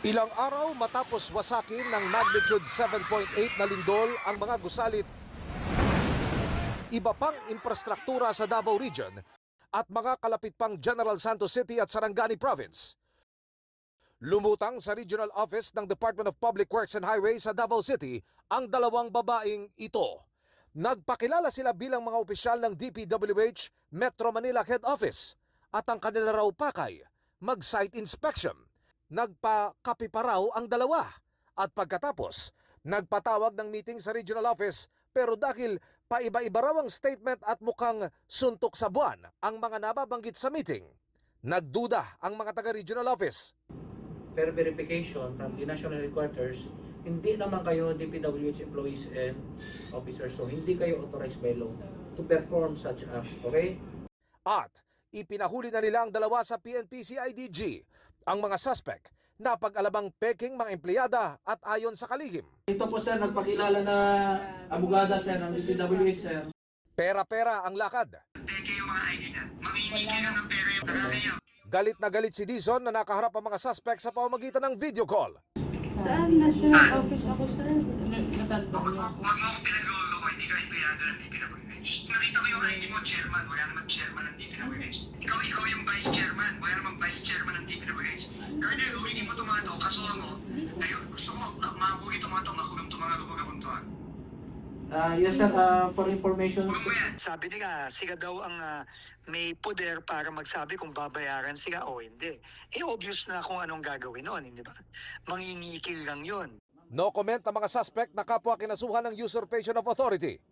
Ilang araw matapos wasakin ng magnitude 7.8 na lindol ang mga gusalit, iba pang infrastruktura sa Davao Region at mga kalapit pang General Santos City at Sarangani Province. Lumutang sa Regional Office ng Department of Public Works and Highways sa Davao City ang dalawang babaeng ito. Nagpakilala sila bilang mga opisyal ng DPWH Metro Manila Head Office at ang kanila raw pakay mag-site inspection. Nagpakapi pa raw ang dalawa at pagkatapos nagpatawag ng meeting sa regional office pero dahil paiba-iba raw ang statement at mukhang suntok sa buwan ang mga nababanggit sa meeting, nagduda ang mga taga-regional office. Per verification from the national headquarters, hindi naman kayo DPWH employees and officers, so hindi kayo authorized by law to perform such acts, okay? At ipinahuli na nila ang dalawa sa PNP-CIDG, ang mga suspect na pag-alabang peking mga empleyada at ayon sa kalihim. Ito po sir, nagpakilala na abogada sir ng DPWH sir. Pera-pera ang lakad. Peke yung mga ID na. Mamimili lang ng pera yung nakakaya. Galit na galit si Dizon na nakaharap ang mga suspect sa pamamagitan ng video call. Saan? National office ako, sir. Natandaan niyo. Huwag mo akong pinaglolo ko, hindi ka empleyado ng DPWH. Nakita ko yung ID mo, chairman. Wala naman chairman ng DPWH. Ikaw yung vice chairman. Wala naman vice chairman ng DPWH. Colonel, huliin mo itong mga to, kasuhan mo. Ayun, gusto ko mahuli itong mga to, makulong itong mga lumagakong to. Yes sir, for information. Kulong mo yan. Sabi nila, sila daw ang may poder para magsabi kung babayaran sila o hindi. Obvious na kung anong gagawin nun, hindi ba? Mangingikil lang yun. No comment ang mga suspect na kapwa kinasuhan ng usurpation of authority.